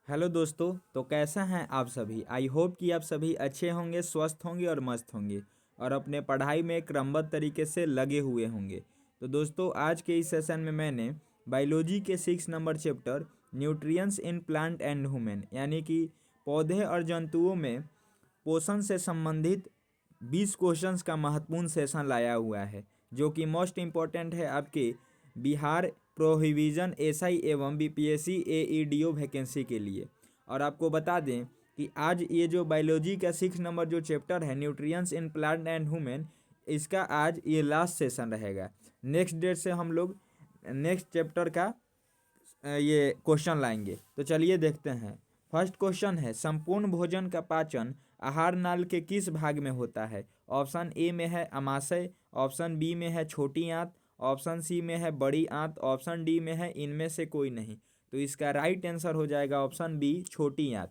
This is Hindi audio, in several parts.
हेलो दोस्तों। तो कैसे हैं आप सभी। आई होप कि आप सभी अच्छे होंगे, स्वस्थ होंगे और मस्त होंगे और अपने पढ़ाई में क्रमबद्ध तरीके से लगे हुए होंगे। तो दोस्तों, आज के इस सेशन में मैंने बायोलॉजी के 6 number chapter nutrients in plant and human यानी कि पौधे और जंतुओं में पोषण से संबंधित 20 क्वेश्चंस का महत्वपूर्ण सेशन लाया हुआ है, जो कि मोस्ट इम्पॉर्टेंट है आपके बिहार प्रोहिविजन एसआई एवं बीपीएससी एईडीओ वैकेंसी के लिए। और आपको बता दें कि आज ये जो बायोलॉजी का 6 नंबर जो चैप्टर है nutrients in plant and human, इसका आज ये लास्ट सेशन रहेगा। नेक्स्ट डेट से हम लोग नेक्स्ट चैप्टर का ये क्वेश्चन लाएंगे। तो चलिए देखते हैं। फर्स्ट क्वेश्चन है, संपूर्ण भोजन का पाचन आहार नाल के किस भाग में होता है। ऑप्शन ए में है अमाशय, ऑप्शन बी में है छोटी आंत, ऑप्शन सी में है बड़ी आंत, ऑप्शन डी में है इनमें से कोई नहीं। तो इसका राइट आंसर हो जाएगा ऑप्शन बी, छोटी आंत।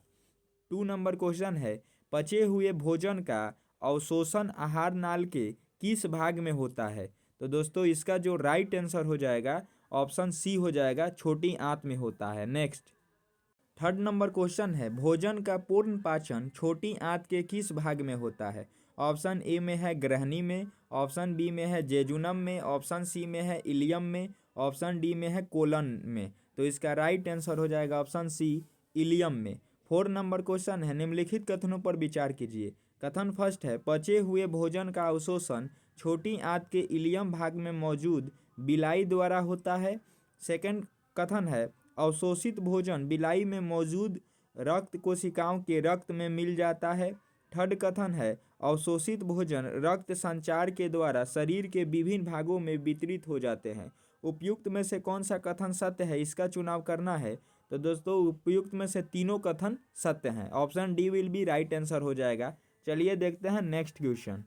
2 नंबर क्वेश्चन है, पचे हुए भोजन का अवशोषण आहार नाल के किस भाग में होता है। तो दोस्तों, इसका जो राइट आंसर हो जाएगा ऑप्शन सी हो जाएगा, छोटी आंत में होता है। नेक्स्ट 3rd नंबर क्वेश्चन है, भोजन का पूर्ण पाचन छोटी आंत के किस भाग में होता है। ऑप्शन ए में है ग्रहणी में, ऑप्शन बी में है जेजुनम में, ऑप्शन सी में है इलियम में, ऑप्शन डी में है कोलन में। तो इसका राइट आंसर हो जाएगा ऑप्शन सी, इलियम में। 4 नंबर क्वेश्चन है, निम्नलिखित कथनों पर विचार कीजिए। कथन फर्स्ट है, पचे हुए भोजन का अवशोषण छोटी आंत के इलियम भाग में मौजूद बिलाई द्वारा होता है। सेकंड कथन है, अवशोषित भोजन बिलाई में मौजूद रक्त कोशिकाओं के रक्त में मिल जाता है। थर्ड कथन है, अवशोषित भोजन रक्त संचार के द्वारा शरीर के विभिन्न भागों में वितरित हो जाते हैं। उपयुक्त में से कौन सा कथन सत्य है, इसका चुनाव करना है। तो दोस्तों, उपयुक्त में से तीनों कथन सत्य हैं। Option D will be right answer हो जाएगा। चलिए देखते हैं नेक्स्ट क्वेश्चन।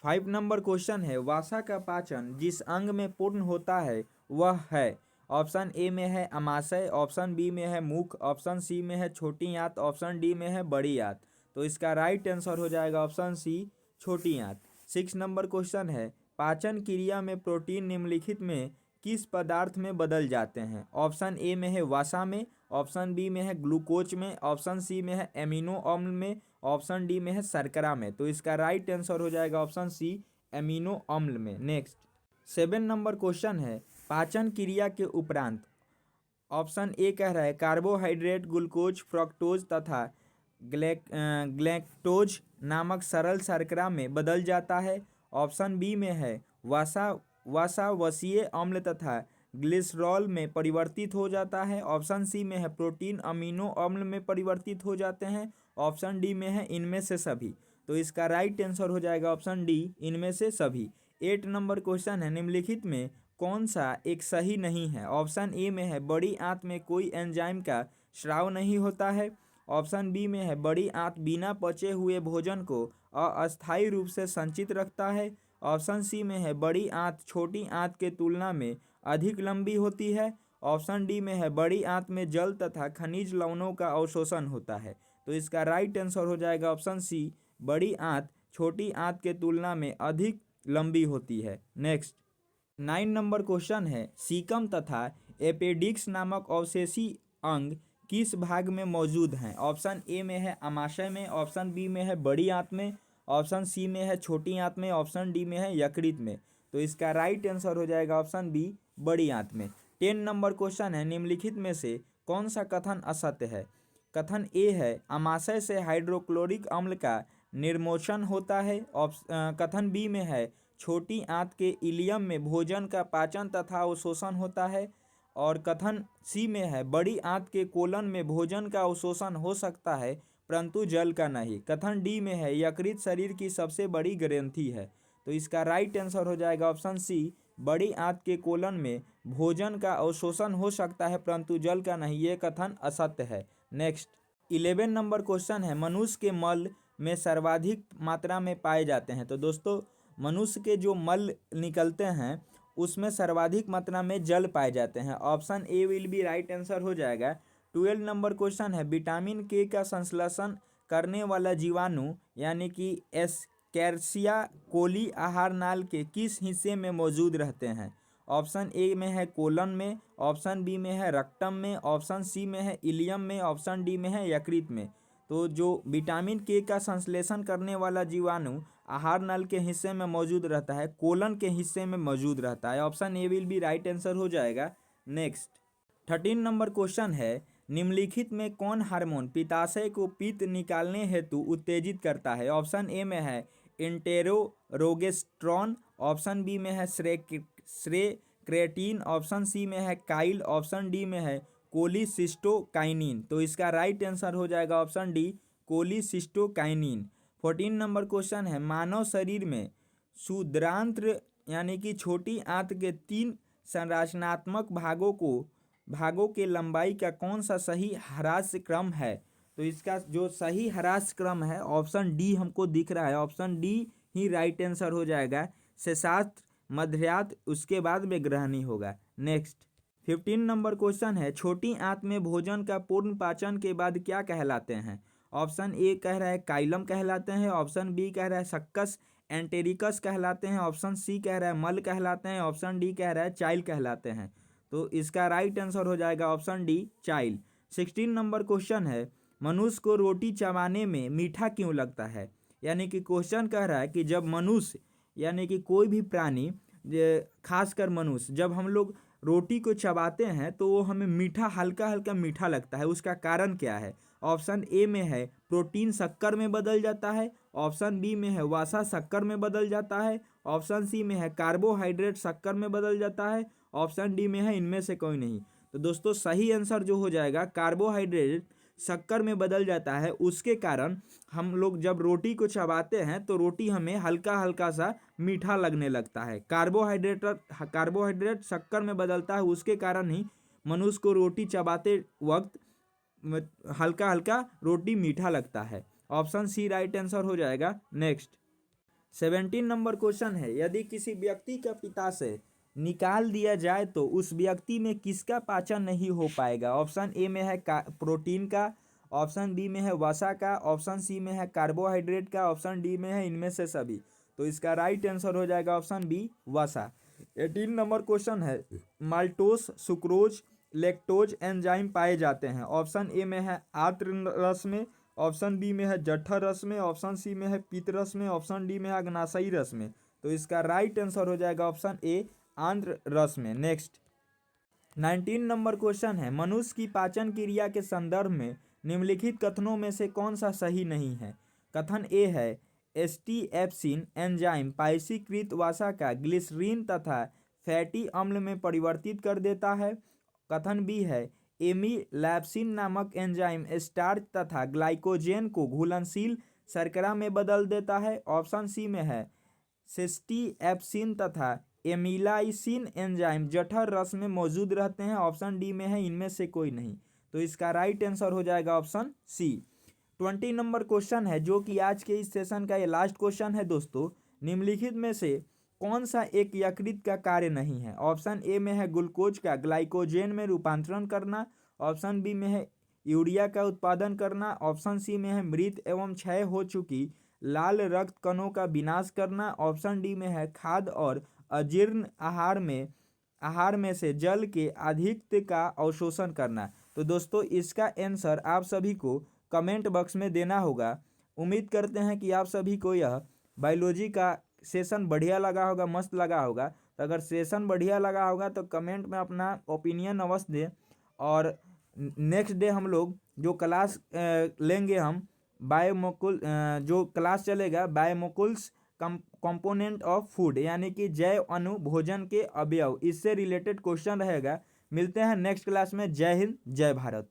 5 नंबर क्वेश्चन है, वसा का पाचन जिस अंग में पूर्ण होता है वह है। ऑप्शन ए में है अमाशय, ऑप्शन बी में है मुख, ऑप्शन सी में है छोटी आंत, ऑप्शन डी में है बड़ी आंत। तो इसका राइट आंसर हो जाएगा ऑप्शन सी, छोटी आंत। 6 नंबर क्वेश्चन है, पाचन क्रिया में प्रोटीन निम्नलिखित में किस पदार्थ में बदल जाते हैं। ऑप्शन ए में है वसा में, ऑप्शन बी में है ग्लूकोज में, ऑप्शन सी में है एमिनो अम्ल में, ऑप्शन डी में है शर्करा में। तो इसका राइट आंसर हो जाएगा ऑप्शन सी, एमिनो अम्ल में। नेक्स्ट 7 नंबर क्वेश्चन है, पाचन क्रिया के उपरांत ऑप्शन ए कह रहा है कार्बोहाइड्रेट ग्लूकोज फ्रक्टोज तथा ग्लैक्टोज नामक सरल शर्करा में बदल जाता है। ऑप्शन बी में है वसा वसीय अम्ल तथा ग्लिसरॉल में परिवर्तित हो जाता है। ऑप्शन सी में है प्रोटीन अमीनो अम्ल में परिवर्तित हो जाते हैं। ऑप्शन डी में है इनमें से सभी। तो इसका राइट आंसर हो जाएगा ऑप्शन डी, इनमें से सभी। 8 नंबर क्वेश्चन है, निम्नलिखित में कौन सा एक सही नहीं है। ऑप्शन ए में है बड़ी आंत में कोई एंजाइम का स्राव नहीं होता है। ऑप्शन बी में है बड़ी आंत बिना पचे हुए भोजन को अस्थायी रूप से संचित रखता है। ऑप्शन सी में है बड़ी आंत छोटी आंत के तुलना में अधिक लंबी होती है। ऑप्शन डी में है बड़ी आंत में जल तथा खनिज लवणों का अवशोषण होता है। तो इसका राइट आंसर हो जाएगा ऑप्शन सी, बड़ी आंत छोटी आंत के तुलना में अधिक लंबी होती है। नेक्स्ट 9 नंबर क्वेश्चन है, सीकम तथा एपेडिक्स नामक अवशेषी अंग किस भाग में मौजूद हैं। ऑप्शन ए में है अमाशय में, ऑप्शन बी में है बड़ी आंत में, ऑप्शन सी में है छोटी आंत में, ऑप्शन डी में है यकृत में। तो इसका राइट आंसर हो जाएगा ऑप्शन बी, बड़ी आंत में। 10 नंबर क्वेश्चन है, निम्नलिखित में से कौन सा कथन असत्य है। कथन ए है अमाशय से हाइड्रोक्लोरिक अम्ल का निर्मोचन होता है। कथन बी में है छोटी आंत के इलियम में भोजन का पाचन तथा अवशोषण होता है। और कथन सी में है बड़ी आंत के कोलन में भोजन का अवशोषण हो सकता है परंतु जल का नहीं। कथन डी में है यकृत शरीर की सबसे बड़ी ग्रंथि है। तो इसका राइट आंसर हो जाएगा ऑप्शन सी, बड़ी आंत के कोलन में भोजन का अवशोषण हो सकता है परंतु जल का नहीं। ये कथन असत्य है। नेक्स्ट 11 नंबर क्वेश्चन है, मनुष्य के मल में सर्वाधिक मात्रा में पाए जाते हैं। तो दोस्तों, मनुष्य के जो मल निकलते हैं उसमें सर्वाधिक मात्रा में जल पाए जाते हैं। Option A will be right answer हो जाएगा। 12 नंबर क्वेश्चन है, विटामिन के का संश्लेषण करने वाला जीवाणु यानी कि एस्केरिया कोली आहार नाल के किस हिस्से में मौजूद रहते हैं। ऑप्शन ए में है कोलन में, ऑप्शन बी में है रक्तम में, ऑप्शन सी में है इलियम में, ऑप्शन डी में है यकृत में। तो जो विटामिन के का संश्लेषण करने वाला जीवाणु आहार नल के हिस्से में मौजूद रहता है, कोलन के हिस्से में मौजूद रहता है। Option A will be right answer हो जाएगा। नेक्स्ट 13 नंबर क्वेश्चन है, निम्नलिखित में कौन हार्मोन पित्ताशय को पित्त निकालने हेतु उत्तेजित करता है? ऑप्शन ए में है इंटेरोरोगेस्ट्रॉन, ऑप्शन बी में है क्रेटीन, ऑप्शन सी में है काइल, ऑप्शन डी में है कोलिसिस्टोकाइनिन। तो इसका राइट आंसर हो जाएगा option D cholecystokinin. 14 number question है, मानव शरीर में क्षुद्रांत्र यानी कि छोटी आंत के 3 संरचनात्मक भागों के लंबाई का कौन सा सही ह्रास क्रम है? तो इसका जो सही ह्रास क्रम है ऑप्शन डी हमको दिख रहा है, ऑप्शन डी ही राइट आंसर हो जाएगा। शेषास्त्र, मध्यात, उसके बाद में ग्रहणी होगा। नेक्स्ट 15 नंबर क्वेश्चन है, छोटी आंत में भोजन का पूर्ण पाचन के बाद क्या कहलाते हैं? ऑप्शन ए कह रहा है काइलम कहलाते हैं, ऑप्शन बी कह रहा है सक्कस एंटेरिकस कहलाते हैं, ऑप्शन सी कह रहा है मल कहलाते हैं, ऑप्शन डी कह रहा है चाइल कहलाते हैं। तो इसका राइट आंसर हो जाएगा ऑप्शन डी चाइल। 16 नंबर क्वेश्चन है, मनुष्य को रोटी चबाने में मीठा क्यों लगता है? यानी कि क्वेश्चन कह रहा है कि जब मनुष्य यानी कि कोई भी प्राणी, खासकर मनुष्य, जब हम लोग रोटी को चबाते हैं तो वो हमें मीठा, हल्का हल्का मीठा लगता है, उसका कारण क्या है? ऑप्शन ए में है प्रोटीन शक्कर में बदल जाता है, ऑप्शन बी में है वसा शक्कर में बदल जाता है, ऑप्शन सी में है कार्बोहाइड्रेट शक्कर में बदल जाता है, ऑप्शन डी में है इनमें से कोई नहीं। तो दोस्तों सही आंसर जो हो जाएगा कार्बोहाइड्रेट शक्कर में बदल जाता है, उसके कारण हम लोग जब रोटी को चबाते हैं तो रोटी हमें हल्का हल्का सा मीठा लगने लगता है। कार्बोहाइड्रेट शक्कर में बदलता है, उसके कारण ही मनुष्य को रोटी चबाते वक्त हल्का हल्का रोटी मीठा लगता है। ऑप्शन सी राइट आंसर हो जाएगा। नेक्स्ट 17 नंबर क्वेश्चन है, यदि किसी व्यक्ति का पित्ताशय निकाल दिया जाए तो उस व्यक्ति में किसका पाचन नहीं हो पाएगा? ऑप्शन ए में है प्रोटीन का, ऑप्शन बी में है वसा का, ऑप्शन सी में है कार्बोहाइड्रेट का, ऑप्शन डी में है इनमें से सभी। तो इसका राइट आंसर हो जाएगा ऑप्शन बी वसा। 18 नंबर क्वेश्चन है, माल्टोस, सुक्रोज, लैक्टोज एंजाइम पाए जाते हैं। ऑप्शन ए में है आर्द्र रस में, ऑप्शन बी में है जठर रस में, ऑप्शन सी में है पीत रस में, ऑप्शन डी में है अग्नाशयी रस में। तो इसका राइट आंसर हो जाएगा ऑप्शन ए आंध्र रस में। नेक्स्ट 19 नंबर क्वेश्चन है, मनुष्य की पाचन क्रिया के संदर्भ में निम्नलिखित कथनों में से कौन सा सही नहीं है? कथन ए है एस्टीएप्सिन एंजाइम पाइसीकृत वसा का ग्लिसरीन तथा फैटी अम्ल में परिवर्तित कर देता है। कथन बी है एमिलैप्सिन नामक एंजाइम स्टार्च तथा ग्लाइकोजेन को घुलनशील शर्करा में बदल देता है। ऑप्शन सी में है सिस्टीएप्सिन तथा एमिलाइसिन एंजाइम जठर रस में मौजूद रहते हैं। ऑप्शन डी में है इनमें से कोई नहीं। तो इसका राइट आंसर हो जाएगा ऑप्शन सी। 20 नंबर क्वेश्चन है, जो कि आज के इस सेशन का ये लास्ट क्वेश्चन है दोस्तों। निम्नलिखित में से कौन सा एक यकृत का कार्य नहीं है? ऑप्शन ए में है ग्लूकोज का ग्लाइकोजेन में रूपांतरण करना, ऑप्शन बी में है यूरिया का उत्पादन करना, ऑप्शन सी में है मृत एवं क्षय हो चुकी लाल रक्त कणों का विनाश करना, ऑप्शन डी में है खाद्य और अजीर्ण आहार में से जल के अधिकता का अवशोषण करना। तो दोस्तों इसका आंसर आप सभी को कमेंट बॉक्स में देना होगा। उम्मीद करते हैं कि आप सभी को यह बायोलॉजी का सेशन बढ़िया लगा होगा, मस्त लगा होगा। तो अगर सेशन बढ़िया लगा होगा तो कमेंट में अपना ओपिनियन अवश्य दें। और नेक्स्ट डे हम लोग जो क्लास लेंगे, हम जो क्लास चलेगा बायोमोकुल्स कंपोनेंट ऑफ फूड, यानी कि जैव अणु भोजन के अवयव, इससे रिलेटेड क्वेश्चन रहेगा। मिलते हैं नेक्स्ट क्लास में। जय हिंद, जय भारत।